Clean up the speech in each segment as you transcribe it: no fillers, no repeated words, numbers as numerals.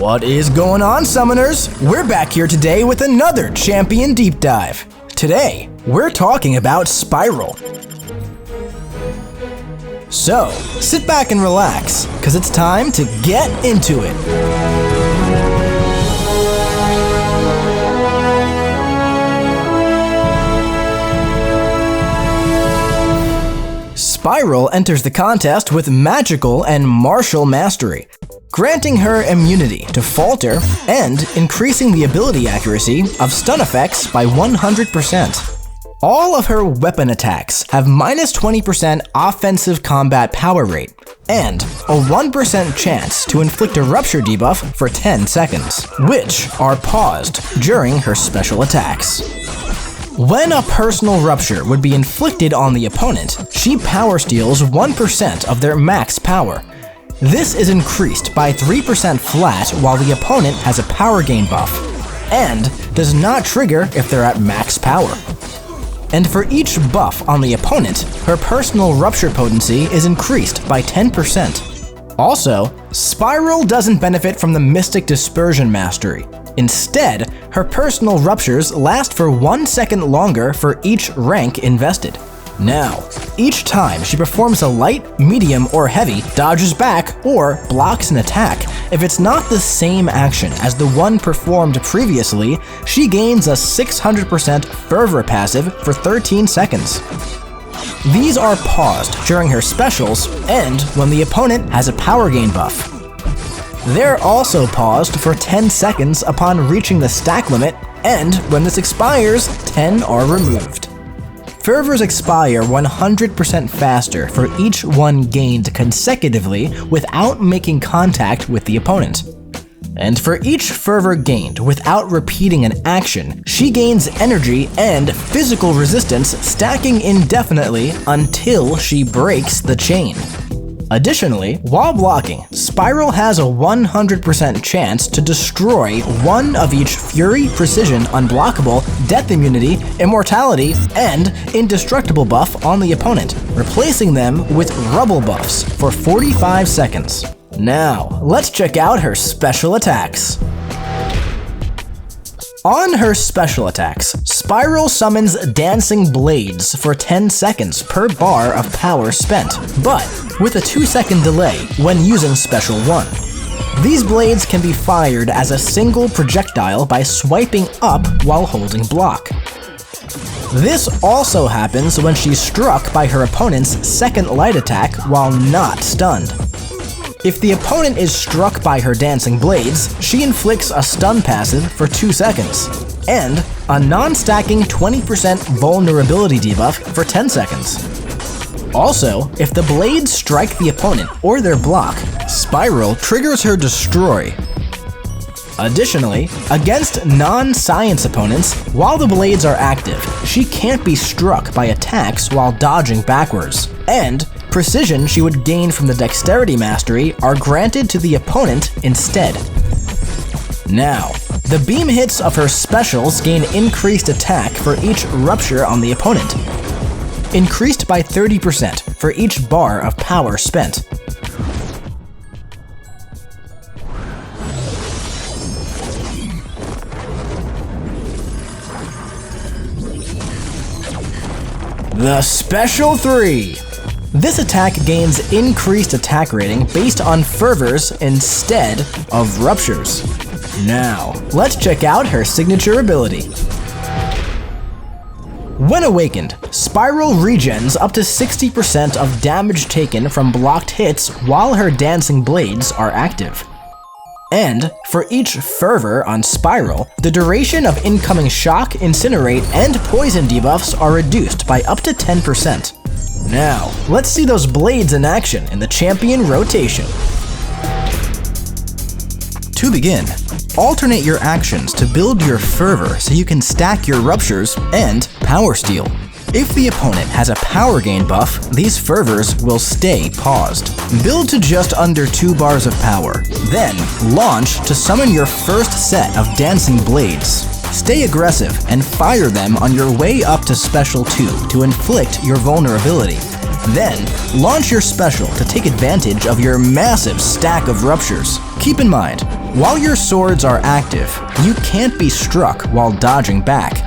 What is going on, Summoners? We're back here today with another Champion Deep Dive. Today, we're talking about Spiral. So, sit back and relax, because it's time to get into it. Spiral enters the contest with magical and martial mastery, granting her immunity to falter and increasing the ability accuracy of stun effects by 100%. All of her weapon attacks have minus 20% offensive combat power rate and a 1% chance to inflict a rupture debuff for 10 seconds, which are paused during her special attacks. When a personal rupture would be inflicted on the opponent, she power steals 1% of their max power. This is increased by 3% flat while the opponent has a power gain buff, and does not trigger if they're at max power. And for each buff on the opponent, her personal rupture potency is increased by 10%. Also, Spiral doesn't benefit from the Mystic Dispersion mastery. Instead, her personal ruptures last for 1 second longer for each rank invested. Now, each time she performs a light, medium, or heavy, dodges back, or blocks an attack, if it's not the same action as the one performed previously, she gains a 600% fervor passive for 13 seconds. These are paused during her specials and when the opponent has a power gain buff. They're also paused for 10 seconds upon reaching the stack limit, and when this expires, 10 are removed. Fervors expire 100% faster for each one gained consecutively without making contact with the opponent. And for each fervor gained without repeating an action, she gains energy and physical resistance stacking indefinitely until she breaks the chain. Additionally, while blocking, Spiral has a 100% chance to destroy one of each Fury, Precision, Unblockable, Death Immunity, Immortality, and Indestructible buff on the opponent, replacing them with Rubble buffs for 45 seconds. Now, let's check out her special attacks. On her special attacks, Spiral summons Dancing Blades for 10 seconds per bar of power spent, but with a 2-second delay when using Special 1. These blades can be fired as a single projectile by swiping up while holding block. This also happens when she's struck by her opponent's second light attack while not stunned. If the opponent is struck by her Dancing Blades, she inflicts a stun passive for 2 seconds, and a non-stacking 20% vulnerability debuff for 10 seconds. Also, if the blades strike the opponent or their block, Spiral triggers her Destroy. Additionally, against non-science opponents, while the blades are active, she can't be struck by attacks while dodging backwards, and precision she would gain from the Dexterity mastery are granted to the opponent instead. Now, the beam hits of her specials gain increased attack for each rupture on the opponent, increased by 30% for each bar of power spent. The Special 3. This attack gains increased attack rating based on fervors instead of ruptures. Now, let's check out her signature ability. When awakened, Spiral regens up to 60% of damage taken from blocked hits while her Dancing Blades are active. And for each fervor on Spiral, the duration of incoming shock, incinerate, and poison debuffs are reduced by up to 10%. Now, let's see those blades in action in the champion rotation. To begin, alternate your actions to build your fervor so you can stack your ruptures and power steal. If the opponent has a power gain buff, these fervors will stay paused. Build to just under 2 bars of power, then launch to summon your first set of Dancing Blades. Stay aggressive and fire them on your way up to Special 2 to inflict your vulnerability. Then, launch your special to take advantage of your massive stack of ruptures. Keep in mind, While your swords are active, you can't be struck while dodging back.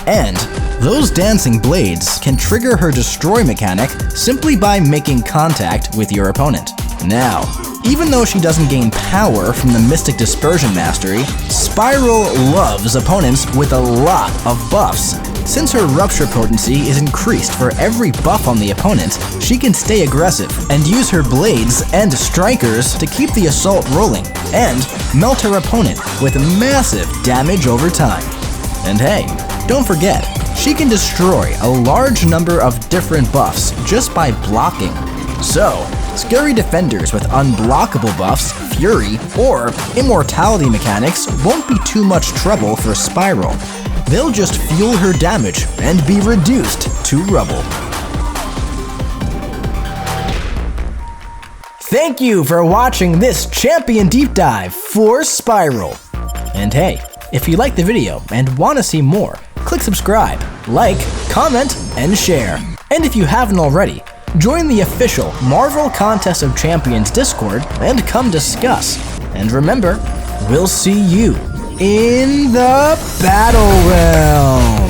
And those dancing blades can trigger her destroy mechanic simply by making contact with your opponent. Now, even though she doesn't gain power from the Mystic Dispersion Mastery, Spiral loves opponents with a lot of buffs. Since her Rupture potency is increased for every buff on the opponent, she can stay aggressive and use her blades and strikers to keep the assault rolling and melt her opponent with massive damage over time. And hey, don't forget, she can destroy a large number of different buffs just by blocking. So, scary defenders with unblockable buffs, Fury, or Immortality mechanics won't be too much trouble for Spiral. They'll just fuel her damage and be reduced to rubble. Thank you for watching this champion deep dive for Spiral. And hey, if you liked the video and want to see more, click subscribe, like, comment, and share. And if you haven't already, join the official Marvel Contest of Champions Discord and come discuss. And remember, we'll see you in the Battle Realm!